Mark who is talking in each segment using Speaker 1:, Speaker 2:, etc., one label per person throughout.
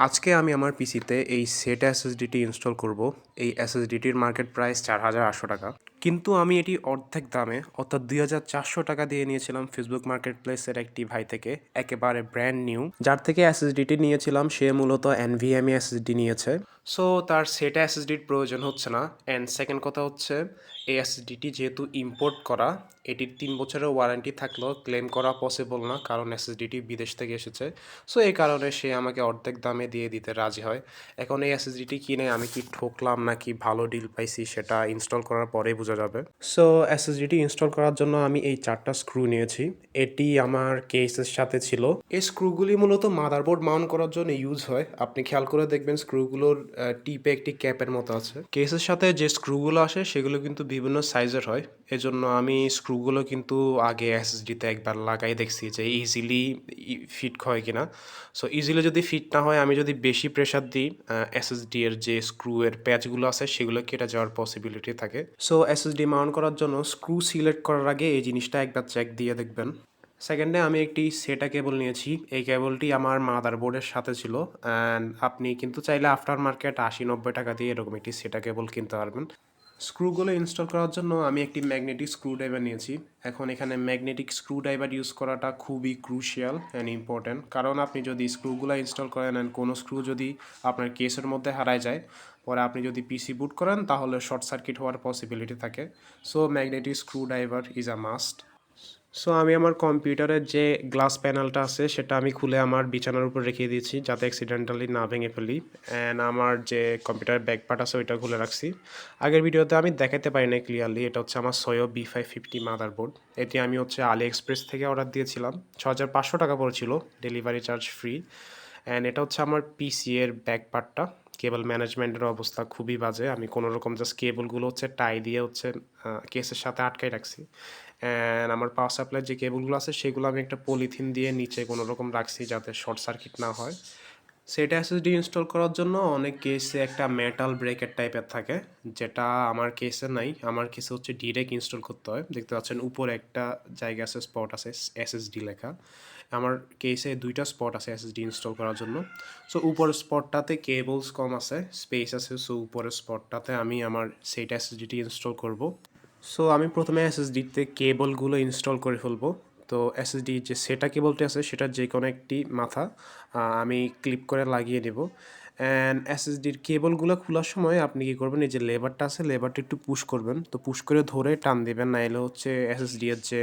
Speaker 1: আজকে আমি আমার পিসিতে এই সেটা এসএসডিটি ইনস্টল করব। এই এসএসডিটির মার্কেট প্রাইস ৪,৮০০ টাকা, কিন্তু আমি এটি অর্ধেক দামে অর্থাৎ ২,৪০০ টাকা দিয়ে নিয়েছিলাম ফেসবুক মার্কেট প্লেসের একটি ভাই থেকে, একেবারে ব্র্যান্ড নিউ। যার থেকে এসএসডিটি নিয়েছিলাম সে মূলত এনভিএমই এসএসডি নিয়েছে। সো তার সেটা এসএসডির প্রয়োজন হচ্ছে না। অ্যান্ড সেকেন্ড কথা হচ্ছে, এই এসএসডিটি যেহেতু ইম্পোর্ট করা, এটির ৩ বছরের ওয়ারেন্টি থাকলেও ক্লেম করা পসিবল না, কারণ এসএসডিটি বিদেশ থেকে এসেছে। সো এই কারণে সে আমাকে অর্ধেক দামে দিয়ে দিতে রাজি হয়। এখন এই এসএসডিটি কিনে আমি কি ঠকলাম নাকি ভালো ডিল পাইছি সেটা ইনস্টল করার পরেই বোঝা যাবে। সো এসএসডিটি ইনস্টল করার জন্য আমি এই 4টা স্ক্রু নিয়েছি। এটি আমার কেসের সাথে ছিল। এই স্ক্রুগুলি মূলত মাদারবোর্ড মাউন্ট করার জন্য ইউজ হয়। আপনি খেয়াল করে দেখবেন স্ক্রুগুলোর টিপে একটি ক্যাপের মতো আছে। কেসের সাথে যে স্ক্রুগুলো আসে সেগুলো কিন্তু বিভিন্ন সাইজের হয়। এজন্য আমি স্ক্রুগুলো কিন্তু আগে এসএসডিতে একবার লাগাই দেখছি যে ইজিলি ফিট হয় কিনা। সো ইজিলি যদি ফিট না হয়, আমি যদি বেশি প্রেশার দিই, এসএসডি এর যে স্ক্রু এর প্যাচগুলো আছে সেগুলো কেটে যাওয়ার পসিবিলিটি থাকে। সো এসএসডি মাউন্ট করার জন্য স্ক্রু সিলেক্ট করার আগে এই জিনিসটা একবার চেক দিয়ে দেখবেন। সেকেন্ডে আমি একটি সেটা কেবল নিয়েছি। এই কেবলটি আমার মাদারবোর্ডের সাথে ছিল। অ্যান্ড আপনি কিন্তু চাইলে আফটার মার্কেট ৮০-৯০ টাকা দিয়ে এরকম একটি সেটা কেবল কিনতে পারবেন। স্ক্রুগুলো ইনস্টল করার জন্য আমি একটি ম্যাগনেটিক স্ক্রু ড্রাইভার নিয়েছি। এখন এখানে ম্যাগনেটিক স্ক্রু ড্রাইভার ইউজ করাটা খুবই ক্রুশিয়াল অ্যান্ড ইম্পর্ট্যান্ট, কারণ আপনি যদি স্ক্রুগুলো ইনস্টল করেন অ্যান্ড কোনো স্ক্রু যদি আপনার কেসের মধ্যে হারায় যায়, পরে আপনি যদি পিসি বুট করেন তাহলে শর্ট সার্কিট হওয়ার পসিবিলিটি থাকে। So magnetic screw driver is a must. So আমি আমার কম্পিউটারের যে গ্লাস প্যানেলটা আছে সেটা আমি খুলে আমার বিছানার উপর রেখে দিয়েছি যাতে অ্যাক্সিডেন্টালি না ভেঙে ফেলি। অ্যান্ড আমার যে কম্পিউটারের ব্যাক পার্ট আছে ওইটা খুলে রাখছি। আগের ভিডিওতে আমি দেখাতে পারি না ক্লিয়ারলি। এটা হচ্ছে আমার সয়ো B550 মাদারবোর্ড। এটি আমি হচ্ছে আলি এক্সপ্রেস থেকে অর্ডার দিয়েছিলাম। ৬,৫০০ টাকা পড়েছিল, ডেলিভারি চার্জ ফ্রি। অ্যান্ড এটা হচ্ছে আমার পিসি এর ব্যাক পার্টটা। কেবল ম্যানেজমেন্টের অবস্থা খুবই বাজে। আমি কোনো রকম জাস্ট কেবলগুলো হচ্ছে টাই দিয়ে হচ্ছে কেসের সাথে আটকাই রাখছি। অ্যান্ড আমার পাওয়ার সাপ্লাইয়ের যে কেবলগুলো আছে সেগুলো আমি একটা পলিথিন দিয়ে নিচে কোনো রকম রাখছি যাতে শর্ট সার্কিট না হয়। সেটা এসএসডি ইনস্টল করার জন্য অনেক কেসে একটা মেটাল ব্রেকেট টাইপের থাকে, যেটা আমার কেসে নাই। আমার কেসে হচ্ছে ডিরেক্ট ইনস্টল করতে হয়। দেখতে পাচ্ছেন উপরে একটা জায়গা আছে, স্পট আছে এসএসডি লেখা। আমার কেসে 2টা স্পট আছে এসএসডি ইনস্টল করার জন্য। সো উপরের স্পটটাতে কেবলস কম আছে, স্পেস আছে। সো উপরের স্পটটাতে আমি আমার সেটা এসএসডিটি ইনস্টল করব। সো আমি প্রথমে এসএসডিতে কেবলগুলো ইনস্টল করে ফেলবো। তো এসএসডি যে সেটা কেবলটি আছে সেটার যে কোনো একটি মাথা আমি ক্লিপ করে লাগিয়ে নেব। অ্যান্ড এসএসডির কেবলগুলো খোলার সময় আপনি কী করবেন, এই যে লেবারটা আছে লেবারটা একটু পুশ করবেন। তো পুশ করে ধরে টান দেবেন, নাইলে হচ্ছে এসএসডি এর যে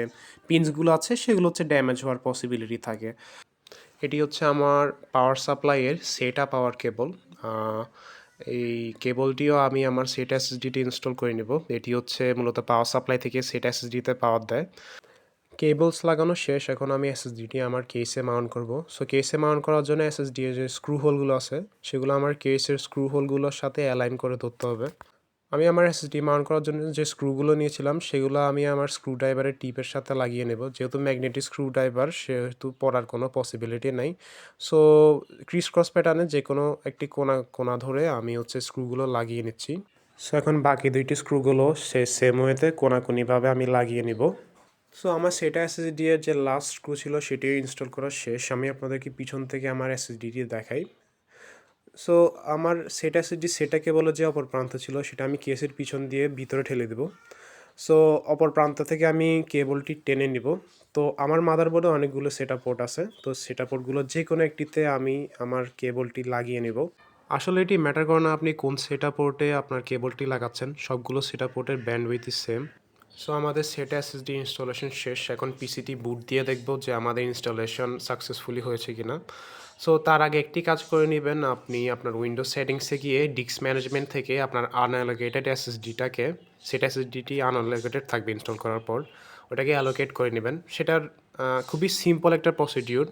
Speaker 1: পিনসগুলো আছে সেগুলো হচ্ছে ড্যামেজ হওয়ার পসিবিলিটি থাকে। এটি হচ্ছে আমার পাওয়ার সাপ্লাইয়ের সেটা পাওয়ার কেবল। এই কেবলটিও আমি আমার সেট এসএসডিতে ইনস্টল করে নেব। এটি হচ্ছে মূলত পাওয়ার সাপ্লাই থেকে সেট এসএসডিতে পাওয়ার দেয়। কেবলস লাগানো শেষ, এখন আমি এসএসডিটি আমার কেসে মাউন্ট করব। সো কেসে মাউন্ট করার জন্য এসএসডি এর যে স্ক্রু হোলগুলো আছে সেগুলো আমার কেসের স্ক্রু হোলগুলোর সাথে অ্যালাইন করে ধরতে হবে। আমি আমার এসএসডি মাউন্ট করার জন্য যে স্ক্রুগুলো নিয়েছিলাম সেগুলো আমি আমার স্ক্রু ড্রাইভারের টিপের সাথে লাগিয়ে নেব। যেহেতু ম্যাগনেটিক স্ক্রু ড্রাইভার সেহেতু পড়ার কোনো পসিবিলিটি নাই। সো ক্রিস ক্রস প্যাটার্নে যে কোনো একটি কোনা কোনা ধরে আমি হচ্ছে স্ক্রুগুলো লাগিয়ে নিচ্ছি। সো এখন বাকি 2টি স্ক্রুগুলো সেম ওয়েতে কোনাকুনিভাবে আমি লাগিয়ে নিব। সো আমার সেটা এসএসডি এর যে লাস্ট স্ক্রু ছিল সেটিও ইনস্টল করা শেষ। আমি আপনাদেরকে পিছন থেকে আমার এসএসডিটি দেখাই। সো আমার সেটা এসএসডি সেটা কেবলের যে অপর প্রান্ত ছিল সেটা আমি কেসের পিছন দিয়ে ভিতরে ঠেলে দেব। সো অপর প্রান্ত থেকে আমি কেবলটি টেনে নিব। তো আমার মাদারবোর্ডে অনেকগুলো সেটা পোর্ট আছে। তো সেটা পোর্টগুলো যে কোনো একটিতে আমি আমার কেবলটি লাগিয়ে নেব। আসলে এটি ম্যাটার করে না আপনি কোন সেটা পোর্টে আপনার কেবলটি লাগাচ্ছেন, সবগুলো সেটা পোর্টের ব্যান্ডউইথ ইজ সেম। সো আমাদের সেটা এসএসডি ইনস্টলেশন শেষ। এখন পিসিটি বুট দিয়ে দেখব যে আমাদের ইনস্টলেশন সাকসেসফুলি হয়েছে কিনা। সো তার আগে একটি কাজ করে নেবেন, আপনি আপনার উইন্ডোজ সেটিংসে গিয়ে ডিস্ক ম্যানেজমেন্ট থেকে আপনার আনঅ্যালোকেটেড এসএসডিটাকে, সেটা এসএসডিটি আনঅ্যালোকেটেড থাকবে ইনস্টল করার পর, ওটাকে অ্যালোকেট করে নেবেন। সেটার খুবই সিম্পল একটা প্রসিডিউর,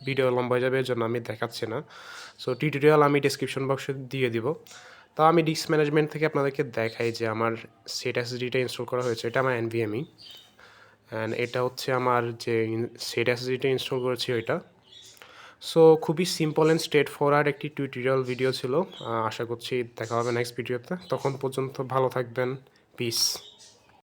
Speaker 1: ভিডিও লম্বা হয়ে যাবে এর জন্য আমি দেখাচ্ছি না। সো টিউটোরিয়াল আমি ডেসক্রিপশন বক্সে দিয়ে দিব। তো আমি ডিস্ক ম্যানেজমেন্ট থেকে আপনাদেরকে দেখাই যে আমার সেট এসএসডিটা ইনস্টল করা হয়েছে। এটা আমার এনভিএমই, অ্যান্ড এটা হচ্ছে আমার যে সেট এসএসডিটা ইনস্টল করেছি ওইটা। সো খুবই সিম্পল অ্যান্ড স্ট্রেট ফরওয়ার্ড একটি টিউটোরিয়াল ভিডিও ছিল। আশা করছি দেখা হবে নেক্সট ভিডিওতে। তখন পর্যন্ত ভালো থাকবেন। পিস।